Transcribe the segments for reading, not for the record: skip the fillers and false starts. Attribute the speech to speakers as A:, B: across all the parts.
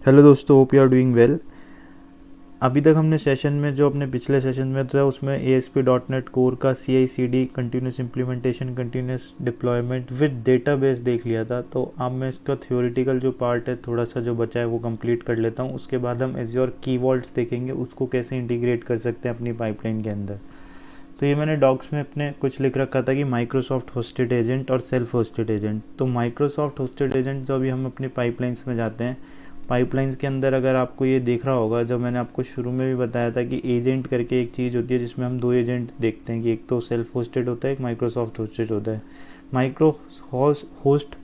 A: Hello दोस्तों, hope you are doing well. अभी तक हमने सेशन में जो अपने पिछले सेशन में था उसमें ASP.NET कोर का CI/CD continuous implementation, continuous deployment with database देख लिया था। तो अब मैं इसका थ्योरेटिकल जो पार्ट है थोड़ा सा जो बचा है वो कंप्लीट कर लेता हूँ। उसके बाद हम एज़्योर कीवर्ड्स देखेंगे, उसको कैसे इंटीग्रेट कर सकते हैं अपनी पाइपलाइन के अंदर। तो ये मैंने डॉक्स में अपने कुछ लिख रखा था कि माइक्रोसॉफ्ट होस्टेड एजेंट और सेल्फ होस्टेड एजेंट। तो माइक्रोसॉफ्ट होस्टेड एजेंट जो अभी हम अपनी पाइपलाइंस में जाते हैं, पाइपलाइंस के अंदर अगर आपको ये देख रहा होगा, जो मैंने आपको शुरू में भी बताया था कि एजेंट करके एक चीज़ होती है जिसमें हम दो एजेंट देखते हैं कि एक तो सेल्फ होस्टेड होता है, एक माइक्रोसॉफ्ट होस्टेड होता है। माइक्रो होस्ट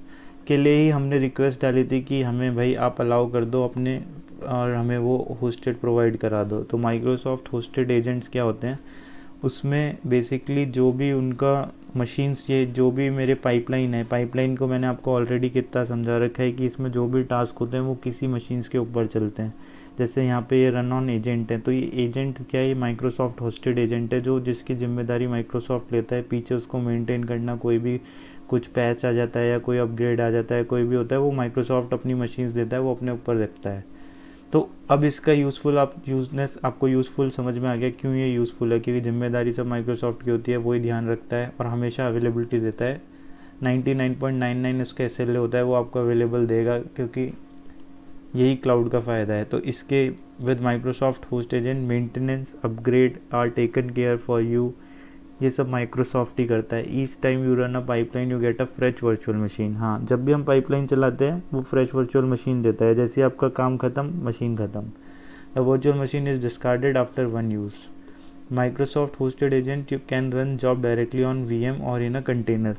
A: के लिए ही हमने रिक्वेस्ट डाली थी कि हमें भाई आप अलाउ कर दो अपने और हमें वो होस्टेड प्रोवाइड करा दो। तो माइक्रोसॉफ्ट होस्टेड एजेंट्स क्या होते हैं, उसमें बेसिकली जो भी उनका मशीन्स, ये जो भी मेरे पाइपलाइन है, पाइपलाइन को मैंने आपको ऑलरेडी कितना समझा रखा है कि इसमें जो भी टास्क होते हैं वो किसी मशीन्स के ऊपर चलते हैं। जैसे यहाँ पे ये रन ऑन एजेंट है, तो ये एजेंट क्या है, ये माइक्रोसॉफ्ट होस्टेड एजेंट है जो जिसकी जिम्मेदारी माइक्रोसॉफ्ट लेता है पीछे उसको मेंटेन करना। कोई भी कुछ पैच आ जाता है या कोई अपग्रेड आ जाता है, कोई भी होता है, वो माइक्रोसॉफ्ट अपनी मशीन्स देता है, वो अपने ऊपर रखता है। तो अब इसका यूज़फुल आपको यूज़फुल समझ में आ गया क्यों ये यूज़फुल है, क्योंकि जिम्मेदारी सब माइक्रोसॉफ्ट की होती है, वही ध्यान रखता है और हमेशा अवेलेबिलिटी देता है। 99.99 उसका SLA होता है, वो आपको अवेलेबल देगा, क्योंकि यही क्लाउड का फ़ायदा है। तो इसके with Microsoft host agent maintenance upgrade are taken care for you, ये सब माइक्रोसॉफ्ट ही करता है। Each time you run a pipeline you get a fresh virtual machine. हाँ, जब भी हम पाइपलाइन चलाते हैं वो फ्रेश वर्चुअल मशीन देता है। जैसे आपका काम ख़त्म, मशीन ख़त्म। The virtual machine is discarded after one use. Microsoft hosted agent you can run job directly on VM और इन अ कंटेनर।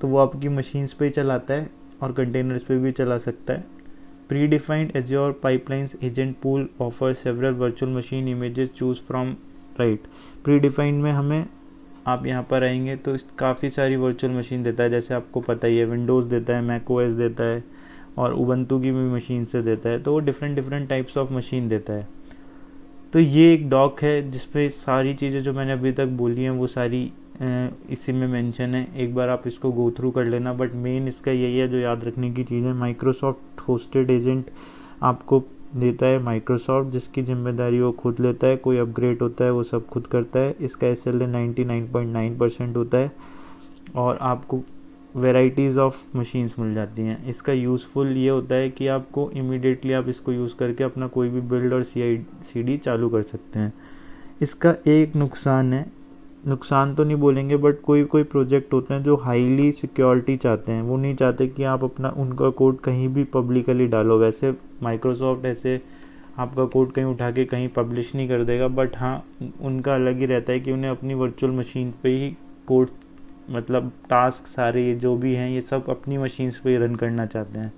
A: तो वो आपकी मशीन्स पे ही चलाता है और कंटेनर्स पे भी चला सकता है। Pre defined azure pipelines agent pool offer several virtual machine images choose from right. Pre defined में हमें, आप यहाँ पर आएंगे तो काफ़ी सारी वर्चुअल मशीन देता है। जैसे आपको पता ही है, विंडोज़ देता है, मैक OS देता है और उबंटू की भी मशीन से देता है। तो वो different different types of machine देता है। तो ये एक डॉक है जिसपे सारी चीज़ें जो मैंने अभी तक बोली हैं वो सारी इसी में मेंशन है। एक बार आप इसको गो थ्रू कर लेना, बट मेन इसका यही है जो याद रखने की चीज़ है। माइक्रोसॉफ्ट होस्टेड एजेंट आपको देता है माइक्रोसॉफ्ट, जिसकी जिम्मेदारी वो खुद लेता है। कोई अपग्रेड होता है वो सब खुद करता है। इसका SLA 99.9% होता है और आपको वेराइटीज़ ऑफ मशीन्स मिल जाती हैं। इसका यूज़फुल ये होता है कि आपको इमीडिएटली आप इसको यूज़ करके अपना कोई भी बिल्ड और CI/CD चालू कर सकते हैं। इसका एक नुकसान है, नुकसान तो नहीं बोलेंगे, बट कोई कोई प्रोजेक्ट होते हैं जो हाईली सिक्योरिटी चाहते हैं, वो नहीं चाहते कि आप अपना उनका कोड कहीं भी पब्लिकली डालो। वैसे माइक्रोसॉफ्ट ऐसे आपका कोड कहीं उठा के कहीं पब्लिश नहीं कर देगा, बट हाँ, उनका अलग ही रहता है कि उन्हें अपनी वर्चुअल मशीन पे ही कोड, मतलब टास्क सारे जो भी हैं ये सब अपनी मशीन्स पे ही रन करना चाहते हैं।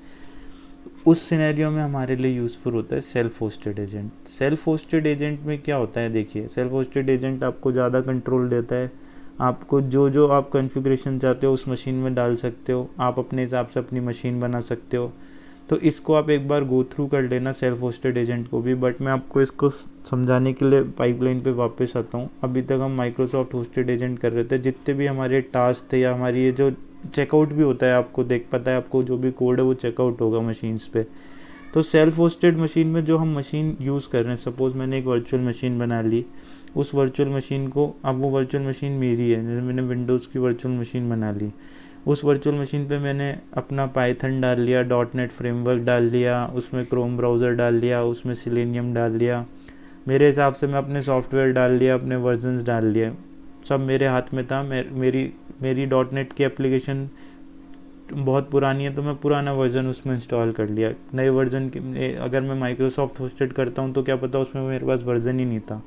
A: उस सिनेरियो में हमारे लिए यूज़फुल होता है self hosted agent. Self hosted agent में क्या होता है, देखिए, सेल्फ होस्टेड एजेंट आपको ज़्यादा कंट्रोल देता है। आपको जो जो आप कॉन्फ़िगरेशन चाहते हो उस मशीन में डाल सकते हो, आप अपने हिसाब से अपनी मशीन बना सकते हो। तो इसको आप एक बार गो थ्रू कर लेना सेल्फ होस्टेड एजेंट को भी। बट मैं आपको इसको समझाने के लिए पाइपलाइन पे वापस आता हूँ। अभी तक हम माइक्रोसॉफ्ट होस्टेड एजेंट कर रहे थे। जितने भी हमारे टास्क थे या हमारी ये जो चेकआउट भी होता है, आपको देख पता है, आपको जो भी कोड है वो चेकआउट होगा मशीन्स पे। तो सेल्फ होस्टेड मशीन में जो हम मशीन यूज़ कर रहे हैं, सपोज़ मैंने एक वर्चुअल मशीन बना ली, उस वर्चुअल मशीन को, अब वो वर्चुअल मशीन मेरी है, जैसे मैंने विंडोज़ की वर्चुअल मशीन बना ली। उस वर्चुअल मशीन पे मैंने अपना पाइथन डाल लिया, .NET फ्रेमवर्क डाल लिया, उसमें क्रोम ब्राउज़र डाल लिया, उसमें सिलेनियम डाल लिया। मेरे हिसाब से मैं अपने सॉफ्टवेयर डाल लिया, अपने वर्जन्स डाल लिए, सब मेरे हाथ में था। मेरी मेरी .NET की एप्लीकेशन बहुत पुरानी है तो मैं पुराना वर्जन उसमें इंस्टॉल कर लिया। नए वर्जन के अगर मैं माइक्रोसॉफ्ट होस्टेड करता हूँ तो क्या पता उसमें मेरे पास वर्जन ही नहीं था।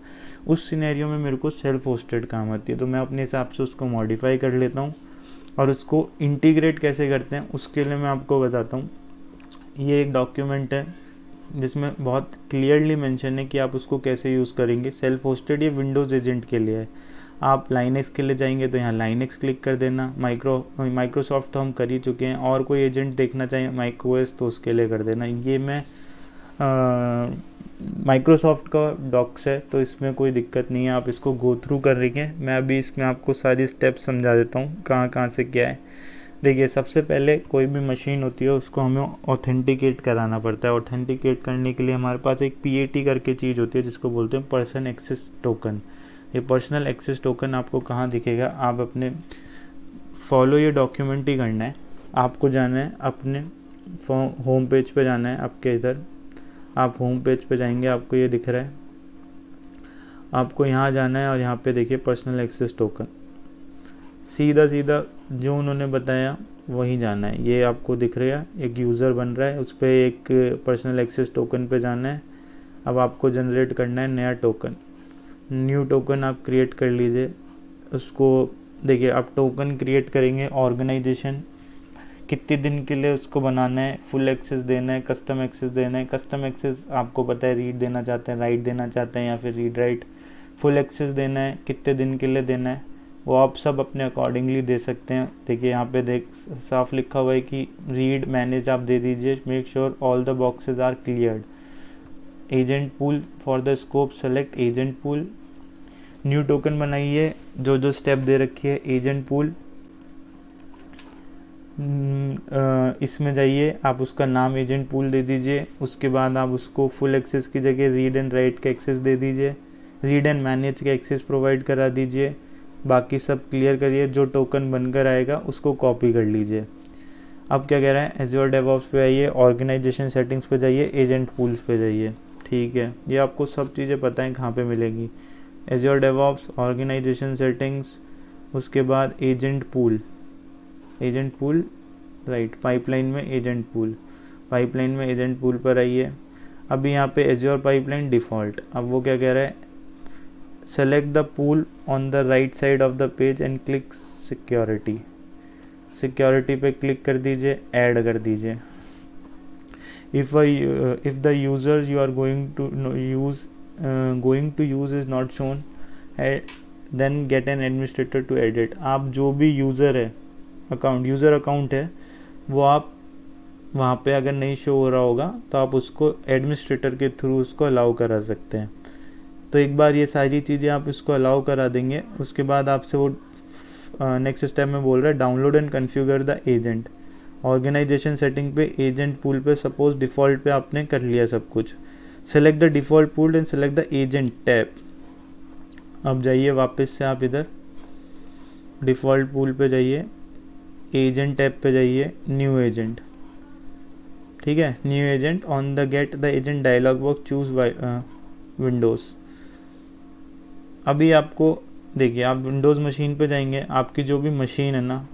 A: उस सिनेरियो में मेरे को सेल्फ होस्टेड काम आती है, तो मैं अपने हिसाब से उसको मॉडिफाई कर लेता हूँ। और उसको इंटीग्रेट कैसे करते हैं उसके लिए मैं आपको बताता हूँ। ये एक डॉक्यूमेंट है जिसमें बहुत क्लियरली मेंशन है कि आप उसको कैसे यूज़ करेंगे। सेल्फ होस्टेड ये विंडोज़ एजेंट के लिए है। आप लाइनेक्स के लिए जाएंगे तो यहाँ लाइनेक्स क्लिक कर देना। माइक्रोसॉफ्ट तो हम कर ही चुके हैं, और कोई एजेंट देखना चाहिए मैक OS तो उसके लिए कर देना। ये मैं माइक्रोसॉफ्ट का डॉक्स है तो इसमें कोई दिक्कत नहीं है, आप इसको गो थ्रू करेंगे। मैं अभी इसमें आपको सारी स्टेप्स समझा देता हूँ कहाँ कहाँ से क्या है। देखिए सबसे पहले कोई भी मशीन होती है उसको हमें ऑथेंटिकेट कराना पड़ता है। ऑथेंटिकेट करने के लिए हमारे पास एक PAT करके चीज़ होती है जिसको बोलते हैं पर्सन एक्सेस टोकन। ये पर्सनल एक्सेस टोकन आपको कहाँ दिखेगा, आप अपने फॉलो ये डॉक्यूमेंट ही करना है। आपको जाना है अपने होम पेज पे जाना है, आपके इधर आप होम पेज पे जाएंगे, आपको ये दिख रहा है, आपको यहाँ जाना है और यहाँ पे देखिए पर्सनल एक्सेस टोकन, सीधा सीधा जो उन्होंने बताया वही जाना है। ये आपको दिख रहा है एक यूज़र बन रहा है, उस पर एक पर्सनल एक्सेस टोकन पे जाना है। अब आपको जनरेट करना है नया टोकन, न्यू टोकन आप क्रिएट कर लीजिए। उसको देखिए आप टोकन क्रिएट करेंगे, ऑर्गेनाइजेशन कितने दिन के लिए उसको बनाना है, फुल एक्सेस देना है, कस्टम एक्सेस देना है। कस्टम एक्सेस आपको पता है रीड देना चाहते हैं, राइट देना चाहते हैं या फिर रीड राइट। फुल एक्सेस देना है, कितने दिन के लिए देना है, वो आप सब अपने अकॉर्डिंगली दे सकते हैं। देखिए यहाँ पे देख साफ लिखा हुआ है कि रीड मैनेज आप दे दीजिए। Make sure all the boxes are cleared. Agent pool for the scope select agent pool. New token बनाइए, जो जो स्टेप दे रखी है एजेंट पूल, इसमें जाइए, आप उसका नाम एजेंट पूल दे दीजिए। उसके बाद आप उसको फुल एक्सेस की जगह रीड एंड राइट का एक्सेस दे दीजिए, रीड एंड मैनेज का एक्सेस प्रोवाइड करा दीजिए। बाकी सब क्लियर करिए, जो टोकन बनकर आएगा उसको कॉपी कर लीजिए। अब क्या कह रहा है, एज़्योर डेवऑप्स पे आइए, ऑर्गेनाइजेशन सेटिंग्स पे जाइए, एजेंट पूल्स पे जाइए। ठीक है, ये आपको सब चीज़ें पता है कहाँ पे मिलेगी। एज़्योर डेवऑप्स, ऑर्गेनाइजेशन सेटिंग्स, उसके बाद agent pool, agent pool right, pipeline में एजेंट पूल, पाइपलाइन में एजेंट पूल पर आइए। अभी यहाँ पे एज़्योर पाइपलाइन डिफ़ॉल्ट। अब वो क्या कह रहा है, select the pool on the right side of the page and click security. Security पे क्लिक कर दीजिए, ऐड कर दीजिए। If the user you are going to use is not shown then get an administrator to edit. आप जो भी user है user account है वो आप वहाँ पे अगर नहीं शो हो रहा होगा तो आप उसको एडमिनिस्ट्रेटर के थ्रू उसको अलाउ करा सकते हैं। तो एक बार ये सारी चीज़ें आप इसको अलाउ करा देंगे, उसके बाद आपसे वो नेक्स्ट स्टेप में बोल रहा है download and configure the agent. Organisation setting पे एजेंट पूल पे सपोज डिफ़ॉल्ट पे आपने कर लिया सब कुछ। Select the default pool and select the agent tab. अब जाइए वापस से आप इधर डिफ़ॉल्ट पूल पे जाइए, एजेंट टैब पे जाइए, न्यू एजेंट। ठीक है, new agent on the get the agent dialog box choose Windows. अभी आपको देखिए, आप विंडोज़ मशीन पे जाएंगे, आपकी जो भी मशीन है ना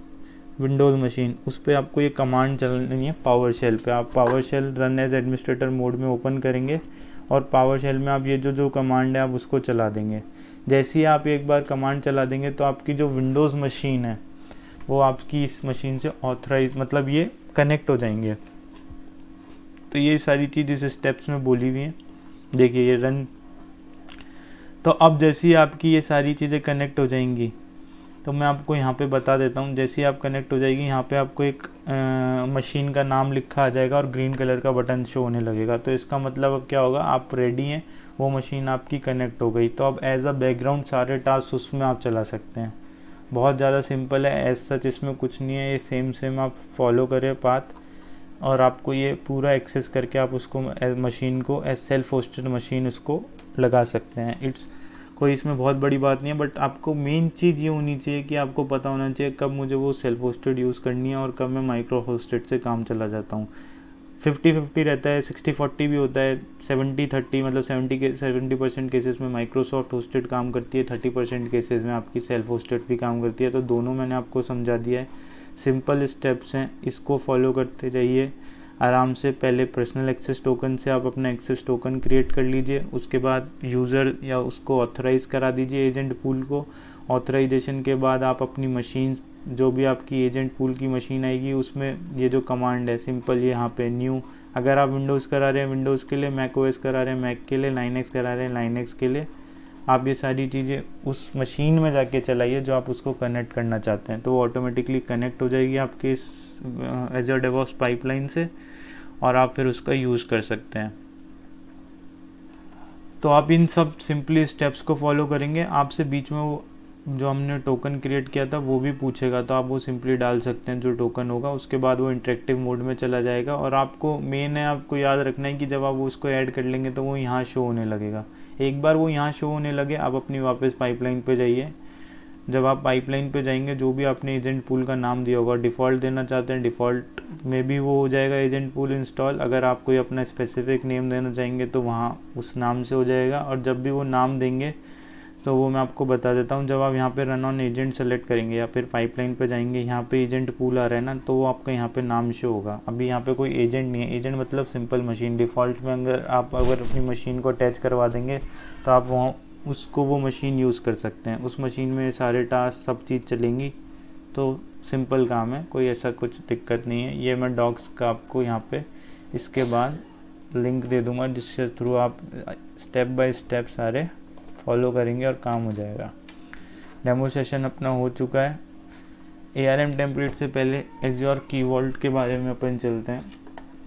A: विंडोज़ मशीन, उस पर आपको ये कमांड चलनी है पावर शेल पे। आप PowerShell run as administrator mode में ओपन करेंगे और पावर शेल में आप ये जो कमांड है आप उसको चला देंगे। जैसे ही आप एक बार कमांड चला देंगे तो आपकी जो विंडोज़ मशीन है वो आपकी इस मशीन से ऑथराइज मतलब ये कनेक्ट हो जाएंगे। तो ये सारी चीज़ इस स्टेप्स में बोली हुई हैं। देखिए ये रन, तो अब जैसे ही आपकी ये सारी चीज़ें कनेक्ट हो जाएंगी तो मैं आपको यहाँ पे बता देता हूँ। जैसे ही आप कनेक्ट हो जाएगी, यहाँ पे आपको एक मशीन का नाम लिखा आ जाएगा और ग्रीन कलर का बटन शो होने लगेगा। तो इसका मतलब अब क्या होगा, आप रेडी हैं, वो मशीन आपकी कनेक्ट हो गई। तो अब एज अ बैकग्राउंड सारे टास्क उसमें आप चला सकते हैं। बहुत ज़्यादा सिंपल है, एज सच इसमें कुछ नहीं है, ये सेम आप फॉलो करें पाथ और आपको ये पूरा एक्सेस करके आप उसको मशीन को एज सेल्फ होस्टेड मशीन उसको लगा सकते हैं। इट्स कोई इसमें बहुत बड़ी बात नहीं है, बट आपको मेन चीज़ ये होनी चाहिए कि आपको पता होना चाहिए कब मुझे वो सेल्फ होस्टेड यूज़ करनी है और कब मैं माइक्रो होस्टेड से काम चला जाता हूँ। 50-50 रहता है, 60-40 भी होता है, 70-30 मतलब 70% केसेस में माइक्रोसॉफ्ट होस्टेड काम करती है, 30% केसेस में आपकी सेल्फ होस्टेड भी काम करती है। तो दोनों मैंने आपको समझा दिया है, सिंपल स्टेप्स हैं, इसको फॉलो करते जाइए आराम से। पहले पर्सनल एक्सेस टोकन से आप अपना एक्सेस टोकन क्रिएट कर लीजिए, उसके बाद यूज़र या उसको ऑथराइज़ करा दीजिए एजेंट पूल को। ऑथराइजेशन के बाद आप अपनी मशीन, जो भी आपकी एजेंट पूल की मशीन आएगी उसमें ये जो कमांड है सिंपल, ये यहाँ पे न्यू, अगर आप विंडोज़ करा रहे हैं विंडोज़ के लिए, मैक ओएस करा रहे हैं मैक के लिए, लाइनेक्स करा रहे हैं लाइनेक्स के लिए, आप ये सारी चीज़ें उस मशीन में जाके चलाइए जो आप उसको कनेक्ट करना चाहते हैं। तो वो ऑटोमेटिकली कनेक्ट हो जाएगी आपके इस एज़्योर डेवऑप्स पाइपलाइन से और आप फिर उसका यूज़ कर सकते हैं। तो आप इन सब सिंपली स्टेप्स को फॉलो करेंगे, आपसे बीच में वो जो हमने टोकन क्रिएट किया था वो भी पूछेगा, तो आप वो सिंपली डाल सकते हैं जो टोकन होगा। उसके बाद वो इंटरेक्टिव मोड में चला जाएगा। और आपको मेन है, आपको याद रखना है कि जब आप उसको ऐड कर लेंगे तो वो यहाँ शो होने लगेगा। एक बार वो यहाँ शो होने लगे, आप अपनी वापस पाइपलाइन पे जाइए। जब आप पाइपलाइन पे जाएंगे, जो भी आपने एजेंट पूल का नाम दिया होगा, डिफ़ॉल्ट देना चाहते हैं डिफ़ॉल्ट में भी वो हो जाएगा एजेंट पूल इंस्टॉल। अगर आप कोई अपना स्पेसिफिक नेम देना चाहेंगे तो वहाँ उस नाम से हो जाएगा। और जब भी वो नाम देंगे तो वो मैं आपको बता देता हूँ। जब आप यहाँ पे रन ऑन एजेंट सेलेक्ट करेंगे या फिर पाइपलाइन पे जाएंगे, यहाँ पे एजेंट पूल आ रहा है ना, तो वो आपका यहाँ पे नाम शो होगा। अभी यहाँ पे कोई एजेंट नहीं है। एजेंट मतलब सिंपल मशीन। डिफ़ॉल्ट में अगर आप अपनी मशीन को अटैच करवा देंगे तो आप वहाँ उसको वो मशीन यूज़ कर सकते हैं। उस मशीन में सारे टास्क सब चीज़ चलेंगी। तो सिंपल काम है, कोई ऐसा कुछ दिक्कत नहीं है। ये मैं डॉक्स का आपको यहाँ पे इसके बाद लिंक दे दूँगा, जिसके थ्रू आप स्टेप बाय स्टेप सारे फॉलो करेंगे और काम हो जाएगा। डेमो सेशन अपना हो चुका है। ARM टेम्पलेट से पहले एज्योर की वॉल्ट के बारे में अपन चलते हैं।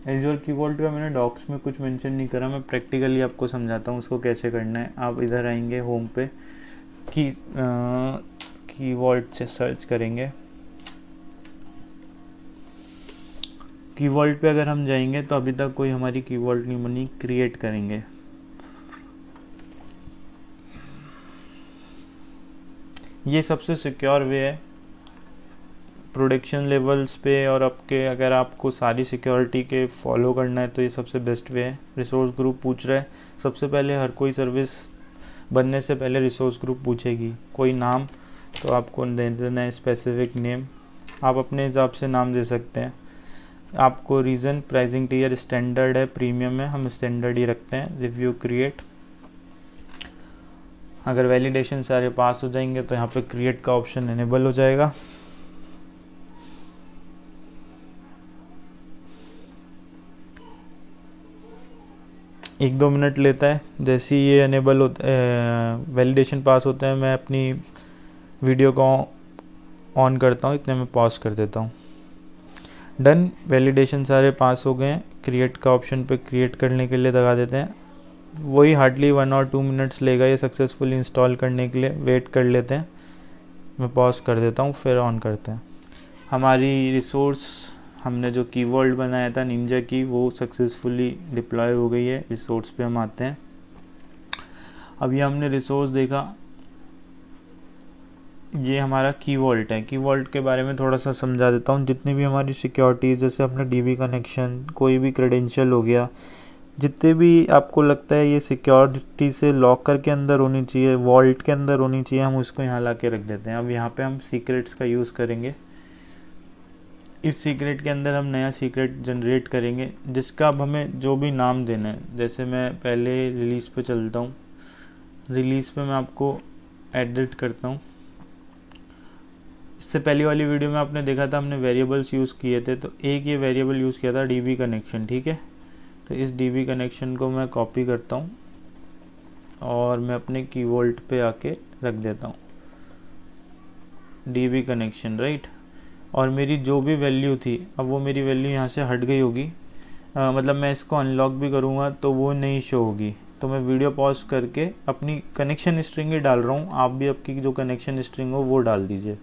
A: एज्योर की वॉल्ट का मैंने डॉक्स में कुछ मेंशन नहीं करा, मैं प्रैक्टिकली आपको समझाता हूँ उसको कैसे करना है। आप इधर आएंगे होम पे, की वॉल्ट से सर्च करेंगे। की वॉल्ट पे अगर हम जाएंगे तो अभी तक कोई हमारी की वॉल्ट नहीं बनी, क्रिएट करेंगे। ये सबसे सिक्योर वे है प्रोडक्शन लेवल्स पे, और आपके अगर आपको सारी सिक्योरिटी के फॉलो करना है तो ये सबसे बेस्ट वे है। रिसोर्स ग्रुप पूछ रहा है सबसे पहले। हर कोई सर्विस बनने से पहले रिसोर्स ग्रुप पूछेगी। कोई नाम तो आपको दे देना है, स्पेसिफिक नेम। आप अपने हिसाब से नाम दे सकते हैं। आपको रीज़न, प्राइसिंग टियर स्टैंडर्ड है, प्रीमियम है, हम स्टैंडर्ड ही रखते हैं। Review create. अगर वैलिडेशन सारे पास हो जाएंगे तो यहाँ पे क्रिएट का ऑप्शन इनेबल हो जाएगा। एक दो मिनट लेता है। जैसे ही ये इनेबल होता है, वैलिडेशन पास होता है, मैं अपनी वीडियो को ऑन करता हूँ। इतने में पॉज कर देता हूँ। डन, वैलिडेशन सारे पास हो गए हैं। क्रिएट का ऑप्शन पे क्रिएट करने के लिए दबा देते हैं। वही हार्डली 1 और 2 मिनट्स लेगा ये सक्सेसफुली इंस्टॉल करने के लिए। वेट कर लेते हैं। मैं पॉज कर देता हूँ, फिर ऑन करते हैं। हमारी रिसोर्स, हमने जो कीवर्ड बनाया था निंजा की, वो सक्सेसफुली डिप्लॉय हो गई है। रिसोर्स पे हम आते हैं। अभी हमने रिसोर्स देखा, ये हमारा की वॉल्ट है। की वॉल्ट के बारे में थोड़ा सा समझा देता हूँ। जितनी भी हमारी सिक्योरिटीज़, जैसे अपना DB कनेक्शन, कोई भी क्रेडेंशियल हो गया, जितने भी आपको लगता है ये सिक्योरिटी से लॉकर के अंदर होनी चाहिए, वॉल्ट के अंदर होनी चाहिए, हम उसको यहाँ ला के रख देते हैं। अब यहाँ पे हम सीक्रेट्स का यूज़ करेंगे। इस सीक्रेट के अंदर हम नया सीक्रेट जनरेट करेंगे, जिसका अब हमें जो भी नाम देना है। जैसे मैं पहले रिलीज़ पे चलता हूँ। रिलीज़ पे मैं आपको एडिट करता हूँ। इससे पहली वाली वीडियो में आपने देखा था हमने वेरिएबल्स यूज़ किए थे, तो एक ये वेरिएबल यूज़ किया था DB कनेक्शन, ठीक है। तो इस DB कनेक्शन को मैं कॉपी करता हूँ और मैं अपने कीवर्ड पे आके रख देता हूँ DB कनेक्शन, राइट। और मेरी जो भी वैल्यू थी, अब वो मेरी वैल्यू यहाँ से हट गई होगी। मतलब मैं इसको अनलॉक भी करूँगा तो वो नहीं शो होगी। तो मैं वीडियो पॉज करके अपनी कनेक्शन स्ट्रिंग ही डाल रहा हूँ। आप भी आपकी जो कनेक्शन स्ट्रिंग हो वो डाल दीजिए।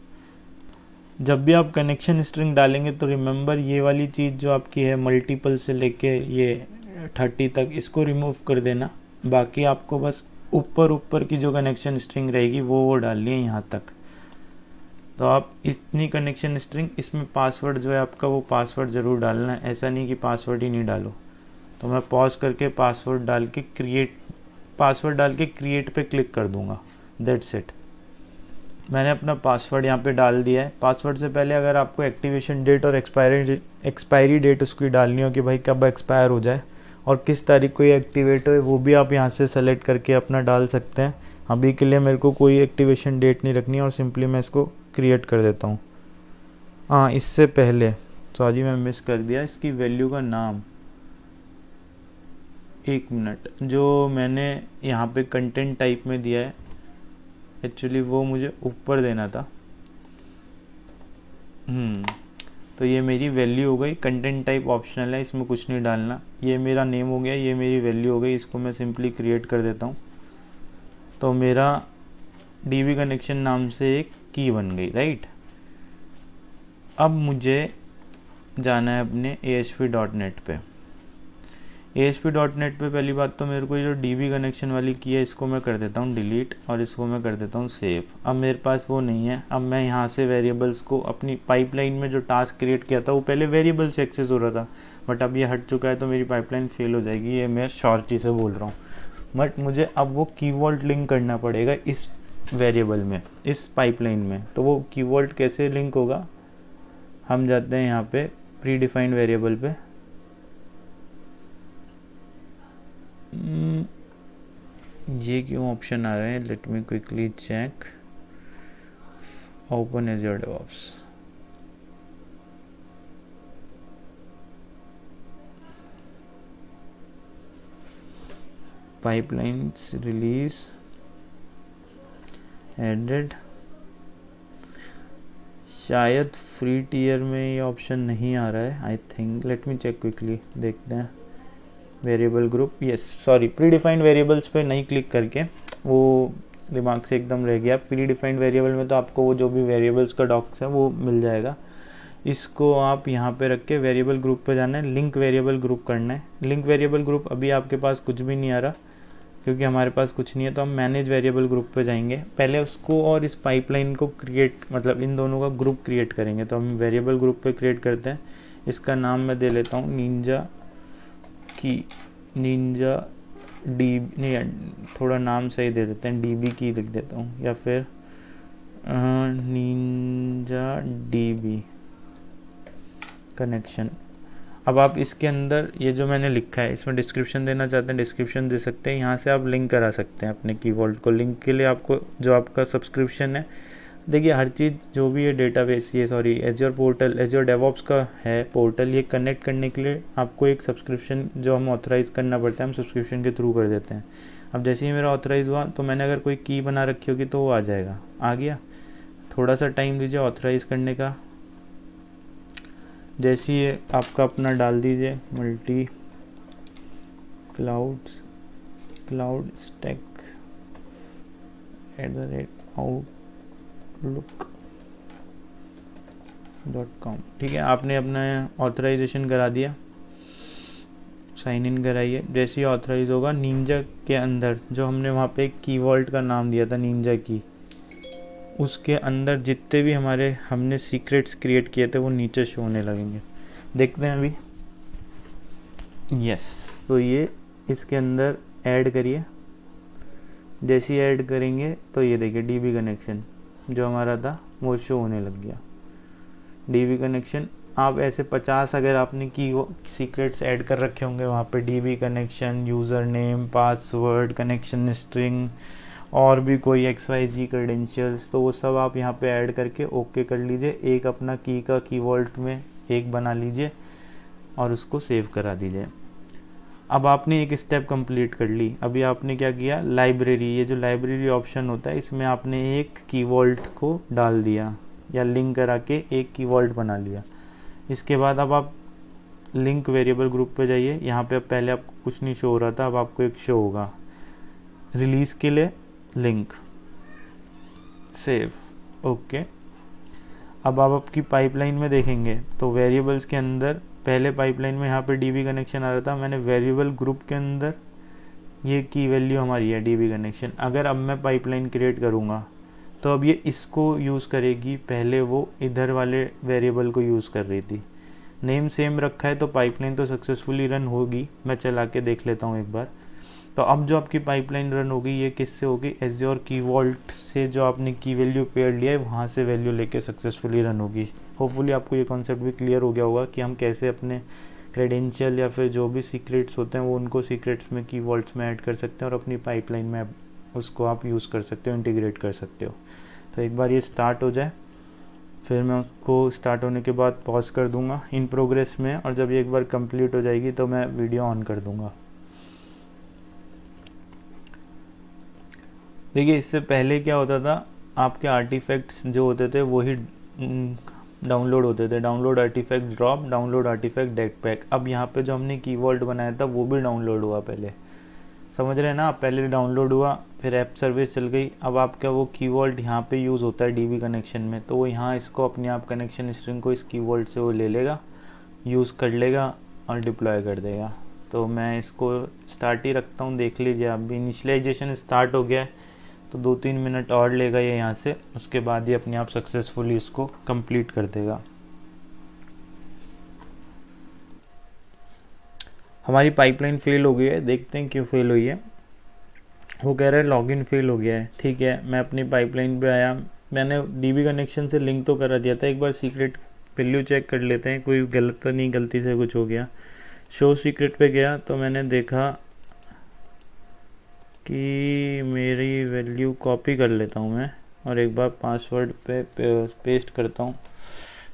A: जब भी आप कनेक्शन स्ट्रिंग डालेंगे तो रिमेंबर, ये वाली चीज़ जो आपकी है मल्टीपल से लेके ये 30 तक, इसको रिमूव कर देना। बाकी आपको बस ऊपर की जो कनेक्शन स्ट्रिंग रहेगी वो डालनी है यहाँ तक। तो आप इतनी कनेक्शन स्ट्रिंग, इसमें पासवर्ड जो है आपका वो पासवर्ड ज़रूर डालना है। ऐसा नहीं कि पासवर्ड ही नहीं डालो। तो मैं पॉज करके पासवर्ड डाल के क्रिएट पे क्लिक कर दूँगा। That's it. मैंने अपना पासवर्ड यहाँ पे डाल दिया है। पासवर्ड से पहले अगर आपको एक्टिवेशन डेट और एक्सपायरी डेट उसकी डालनी हो कि भाई कब एक्सपायर हो जाए और किस तारीख को ये एक्टिवेट हो, वो भी आप यहाँ से सेलेक्ट करके अपना डाल सकते हैं। अभी के लिए मेरे को कोई एक्टिवेशन डेट नहीं रखनी और सिंपली मैं इसको क्रिएट कर देता हूँ। हाँ, इससे पहले सॉरी मैं मिस कर दिया, इसकी वैल्यू का नाम, 1 मिनट, जो मैंने यहाँ पे कंटेंट टाइप में दिया है, एक्चुअली वो मुझे ऊपर देना था। तो ये मेरी वैल्यू हो गई। कंटेंट टाइप ऑप्शनल है, इसमें कुछ नहीं डालना। ये मेरा नेम हो गया, ये मेरी वैल्यू हो गई। इसको मैं सिंपली क्रिएट कर देता हूँ। तो मेरा DB कनेक्शन नाम से एक की बन गई, राइट। अब मुझे जाना है अपने ASP.NET पे। ASP.NEट पे पहली बात तो मेरे को ये जो DB कनेक्शन वाली की है इसको मैं कर देता हूँ डिलीट और इसको मैं कर देता हूँ सेव। अब मेरे पास वो नहीं है। अब मैं यहाँ से वेरिएबल्स को अपनी पाइपलाइन में जो टास्क क्रिएट किया था वो पहले वेरिएबल से एक्सेस हो रहा था, बट अब ये हट चुका है तो मेरी पाइपलाइन फेल हो जाएगी। ये मैं शॉर्टी से बोल रहा हूँ, बट मुझे अब वो कीवर्ड लिंक करना पड़ेगा इस वेरिएबल में, इस पाइपलाइन में। तो वो कीवर्ड कैसे लिंक होगा, हम जाते हैं यहाँ पे प्री डिफाइंड वेरिएबल पे। ये क्यों ऑप्शन आ रहे हैं, let me quickly check. Open Azure DevOps, pipelines release added. शायद फ्री टियर में ये ऑप्शन नहीं आ रहा है, I think. Let me check quickly, देखते हैं। Variable group, yes sorry, predefined variables पे नहीं क्लिक करके, वो दिमाग से एकदम रह गया। प्री डिफाइंड वेरिएबल में तो आपको वो जो भी वेरिएबल्स का डॉक्स है वो मिल जाएगा। इसको आप यहाँ पे रख के वेरिएबल ग्रुप पे जाना है, लिंक वेरिएबल ग्रुप करना है। लिंक वेरिएबल ग्रुप अभी आपके पास कुछ भी नहीं आ रहा क्योंकि हमारे पास कुछ नहीं है, तो हम मैनेज वेरिएबल ग्रुप पे जाएंगे। पहले उसको और इस पाइपलाइन को क्रिएट, मतलब इन दोनों का ग्रुप क्रिएट करेंगे। तो हम वेरिएबल ग्रुप पे क्रिएट करते हैं। इसका नाम मैं दे लेता हूँ निंजा डी, नहीं थोड़ा नाम सही दे देते हैं, DB की लिख देता हूँ, या फिर निंजा DB कनेक्शन। अब आप इसके अंदर ये जो मैंने लिखा है इसमें डिस्क्रिप्शन देना चाहते हैं, डिस्क्रिप्शन दे सकते हैं। यहाँ से आप लिंक करा सकते हैं अपने कीवर्ड को। लिंक के लिए आपको जो आपका सब्सक्रिप्शन है, देखिए हर चीज़ जो भी है डेटाबेस, ये sorry azure portal, azure DevOps का है पोर्टल, ये कनेक्ट करने के लिए आपको एक सब्सक्रिप्शन जो हम ऑथराइज करना पड़ता है, हम सब्सक्रिप्शन के थ्रू कर देते हैं। अब जैसे ही मेरा ऑथराइज हुआ तो मैंने अगर कोई की बना रखी होगी तो वो आ जाएगा, आ गया। थोड़ा सा टाइम दीजिए ऑथराइज करने का। जैसे ही आपका अपना डाल दीजिए मल्टी क्लाउड स्टैक outlook.com, ठीक है। आपने अपना ऑथराइजेशन करा दिया, साइन इन कराइए। जैसे ही ऑथराइज होगा, निंजा के अंदर जो हमने वहाँ पे एक कीवर्ड का नाम दिया था निंजा की, उसके अंदर जितने भी हमने सीक्रेट्स क्रिएट किए थे वो नीचे शो होने लगेंगे। देखते हैं अभी। यस, तो ये इसके अंदर ऐड करिए। जैसे ही ऐड करेंगे तो ये देखिए DB कनेक्शन जो हमारा था वो शो होने लग गया। DB कनेक्शन आप ऐसे 50 अगर आपने की सीक्रेट्स ऐड कर रखे होंगे वहाँ पे, DB connection, user name, password, connection string और भी कोई XYZ क्रेडेंशियल्स, तो वो सब आप यहाँ पे ऐड करके ओके कर लीजिए। एक अपना की का कीवर्ड में एक बना लीजिए और उसको सेव करा दीजिए। अब आपने एक स्टेप कंप्लीट कर ली। अभी आपने क्या किया, लाइब्रेरी, ये जो लाइब्रेरी ऑप्शन होता है इसमें आपने एक कीवर्ड को डाल दिया या लिंक करा के एक कीवर्ड बना लिया। इसके बाद अब आप लिंक वेरिएबल ग्रुप पे जाइए। यहाँ पे अब पहले आपको कुछ नहीं शो हो रहा था, अब आपको एक शो होगा रिलीज़ के लिए लिंक, सेव, ओके। अब आप आपकी पाइपलाइन में देखेंगे तो वेरिएबल्स के अंदर पहले पाइपलाइन में यहाँ पे DB कनेक्शन आ रहा था, मैंने वेरिएबल ग्रुप के अंदर ये की वैल्यू हमारी है DB कनेक्शन। अगर अब मैं पाइपलाइन क्रिएट करूँगा तो अब ये इसको यूज़ करेगी, पहले वो इधर वाले वेरिएबल को यूज़ कर रही थी। नेम सेम रखा है तो पाइपलाइन तो सक्सेसफुली रन होगी। मैं चला के देख लेता हूँ एक बार। तो अब जो आपकी पाइपलाइन रन होगी ये किससे होगी, एज़्योर कीवर्ड से जो आपने की वैल्यू पेयर लिया है वहाँ से वैल्यू लेके सक्सेसफुली रन होगी। होपफुली आपको ये कॉन्सेप्ट भी क्लियर हो गया होगा कि हम कैसे अपने क्रेडेंशियल या फिर जो भी सीक्रेट्स होते हैं वो उनको सीक्रेट्स में कीवर्ड्स में ऐड कर सकते हैं और अपनी पाइपलाइन में उसको आप यूज़ कर सकते हो, इंटीग्रेट कर सकते हो। तो एक बार ये स्टार्ट हो जाए फिर मैं उसको स्टार्ट होने के बाद पॉज कर दूंगा इन प्रोग्रेस में, और जब ये एक बार कंप्लीट हो जाएगी तो मैं वीडियो ऑन कर दूंगा। देखिए इससे पहले क्या होता था, आपके आर्टिफैक्ट्स जो होते थे वही डाउनलोड होते थे, download artifact drop, download artifact deck pack. अब यहाँ पे जो हमने कीवर्ड बनाया था वो भी डाउनलोड हुआ पहले, समझ रहे हैं ना आप, पहले डाउनलोड हुआ, फिर ऐप सर्विस चल गई, अब आपका वो की वॉल्ट यहाँ पे यूज़ होता है डीबी कनेक्शन में, तो वो यहाँ इसको अपने आप कनेक्शन स्ट्रिंग को इस की वॉल्ट से वो ले लेगा, यूज़ कर लेगा और डिप्लॉय कर देगा। तो मैं इसको स्टार्ट ही रखता हूँ, देख लीजिए आप भी। इनिशियलाइजेशन स्टार्ट हो गया है, तो 2-3 मिनट और लेगा ये यहाँ से, उसके बाद ये अपने आप सक्सेसफुली इसको कंप्लीट कर देगा। हमारी पाइपलाइन फेल हो गई है, देखते हैं क्यों फेल हुई है। वो कह रहा है लॉगिन फेल हो गया है। ठीक है, मैं अपनी पाइपलाइन पे आया, मैंने डीबी कनेक्शन से लिंक तो करा दिया था, एक बार सीक्रेट वैल्यू चेक कर लेते हैं, कोई गलत तो नहीं, गलती से कुछ हो गया। शो सीक्रेट पे गया तो मैंने देखा कि मेरी वैल्यू कॉपी कर लेता हूँ मैं, और एक बार पासवर्ड पे पेस्ट करता हूँ।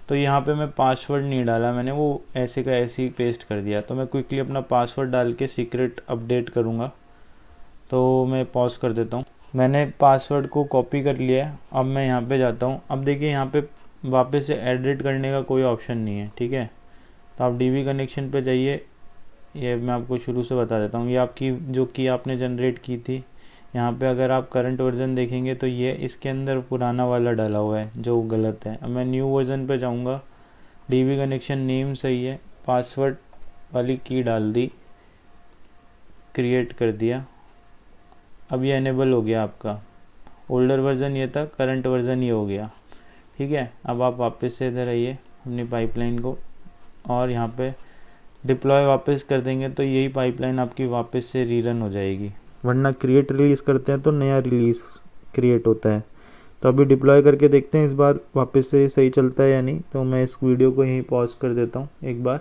A: तो यहाँ पे मैं पासवर्ड नहीं डाला मैंने, वो ऐसे का ऐसे ही पेस्ट कर दिया। तो मैं क्विकली अपना पासवर्ड डाल के सीक्रेट अपडेट करूँगा। तो मैं पॉज कर देता हूँ, मैंने पासवर्ड को कॉपी कर लिया है। अब मैं यहाँ पे जाता हूँ। अब देखिए यहाँ पे वापस से एडिट करने का कोई ऑप्शन नहीं है। ठीक है, तो आप डीबी कनेक्शन पे जाइए, ये मैं आपको शुरू से बता देता हूँ। ये आपकी जो की आपने जनरेट की थी, यहाँ पे अगर आप करंट वर्जन देखेंगे तो ये इसके अंदर पुराना वाला डाला हुआ है जो गलत है। अब मैं न्यू वर्जन पे जाऊँगा, डीबी कनेक्शन नेम सही है, पासवर्ड वाली की डाल दी, क्रिएट कर दिया। अब ये इनेबल हो गया आपका। ओल्डर वर्जन ये था, करंट वर्जन ये हो गया। ठीक है, अब आप वापस से इधर आइए अपनी पाइपलाइन को, और यहाँ पे डिप्लॉय वापस कर देंगे तो यही पाइपलाइन आपकी वापस से रीरन हो जाएगी। वरना क्रिएट रिलीज़ करते हैं तो नया रिलीज़ क्रिएट होता है। तो अभी डिप्लॉय करके देखते हैं इस बार वापस से सही चलता है या नहीं। तो मैं इस वीडियो को यहीं पॉज कर देता हूँ एक बार,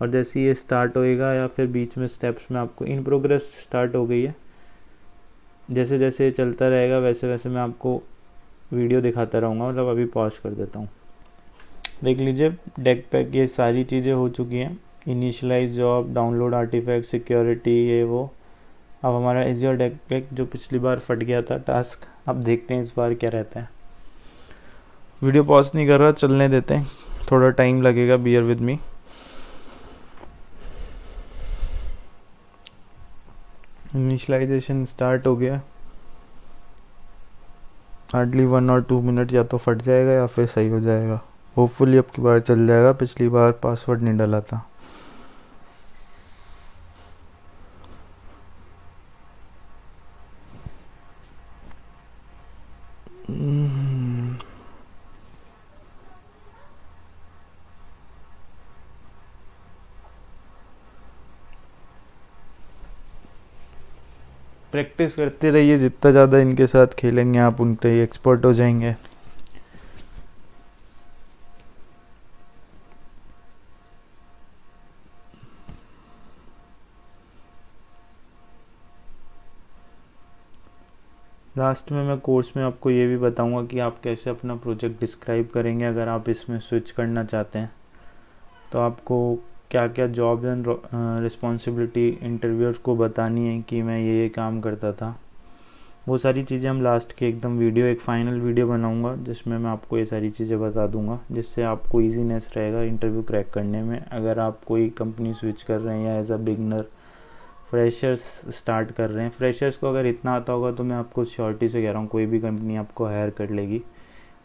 A: और जैसे ही ये स्टार्ट होएगा या फिर बीच में स्टेप्स में आपको इन प्रोग्रेस स्टार्ट हो गई है, जैसे जैसे चलता रहेगा वैसे वैसे मैं आपको वीडियो दिखाता रहूँगा। मतलब अभी पॉज कर देता हूँ, देख लीजिए डेक पैक ये सारी चीज़ें हो चुकी हैं। Initialise job, download artifact, security, ये वो। अब हमारा एज़्योर डेक पैक जो पिछली बार फट गया था टास्क, अब देखते हैं इस बार क्या रहता है। वीडियो पॉज नहीं कर रहा, चलने देते हैं, थोड़ा टाइम लगेगा, bear with me. Initialisation start हो गया, हार्डली 1 और 2 मिनट, या तो फट जाएगा या फिर सही हो जाएगा। होपफुली अब की बार चल जाएगा, पिछली बार पासवर्ड नहीं डाला था। प्रैक्टिस करते रहिए, जितना ज़्यादा इनके साथ खेलेंगे आप उनके ही एक्सपर्ट हो जाएंगे। लास्ट में मैं कोर्स में आपको ये भी बताऊंगा कि आप कैसे अपना प्रोजेक्ट डिस्क्राइब करेंगे अगर आप इसमें स्विच करना चाहते हैं। तो आपको क्या क्या जॉब एंड रिस्पॉन्सिबिलिटी इंटरव्यूअर्स को बतानी है कि मैं ये काम करता था, वो सारी चीज़ें हम लास्ट के एकदम वीडियो, एक फ़ाइनल वीडियो बनाऊंगा जिसमें मैं आपको ये सारी चीज़ें बता दूंगा, जिससे आपको ईजीनेस रहेगा इंटरव्यू क्रैक करने में। अगर आप कोई कंपनी स्विच कर रहे हैं या as a beginner freshers start कर रहे हैं, फ्रेशर्स को अगर इतना आता होगा तो मैं आपको श्योरिटी से कह रहा हूँ कोई भी कंपनी आपको हायर कर लेगी।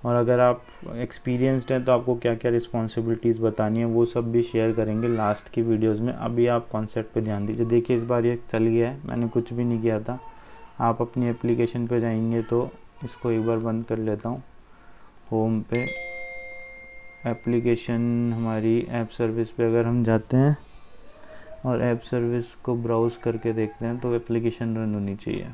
A: और अगर आप एक्सपीरियंसड हैं तो आपको क्या क्या रिस्पॉन्सिबिलिटीज़ बतानी है वो सब भी शेयर करेंगे लास्ट की वीडियोस में। अभी आप कॉन्सेप्ट पे ध्यान दीजिए। देखिए इस बार ये चल गया है, मैंने कुछ भी नहीं किया था। आप अपनी एप्लीकेशन पे जाएंगे तो इसको एक बार बंद कर लेता हूँ। होम पे एप्लीकेशन हमारी ऐप सर्विस पे अगर हम जाते हैं और ऐप सर्विस को ब्राउज़ करके देखते हैं तो एप्लीकेशन रन होनी चाहिए।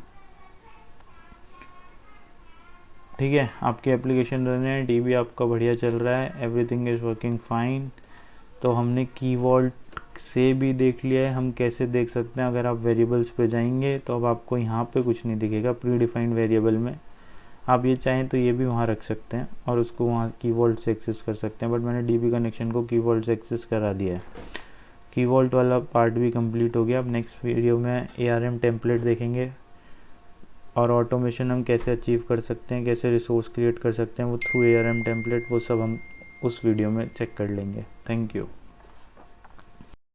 A: ठीक है, आपकी एप्लीकेशन रन है, डीबी आपका बढ़िया चल रहा है, एवरीथिंग इज़ वर्किंग फाइन। तो हमने की वॉल्ट से भी देख लिया है हम कैसे देख सकते हैं। अगर आप वेरिएबल्स पे जाएंगे तो अब आपको यहाँ पे कुछ नहीं दिखेगा प्री डिफाइंड वेरिएबल में। आप ये चाहें तो ये भी वहाँ रख सकते हैं और उसको वहाँ की वॉल्ट से एक्सेस कर सकते हैं, बट मैंने डीबी कनेक्शन को की वॉल्ट से एक्सेस करा दिया है। की वॉल्ट वाला पार्ट भी कंप्लीट हो गया। अब नेक्स्ट वीडियो में ARM टेम्पलेट देखेंगे और ऑटोमेशन हम कैसे अचीव कर सकते हैं, कैसे रिसोर्स क्रिएट कर सकते हैं वो थ्रू ARM टेम्पलेट, वो सब हम उस वीडियो में चेक कर लेंगे। Thank you.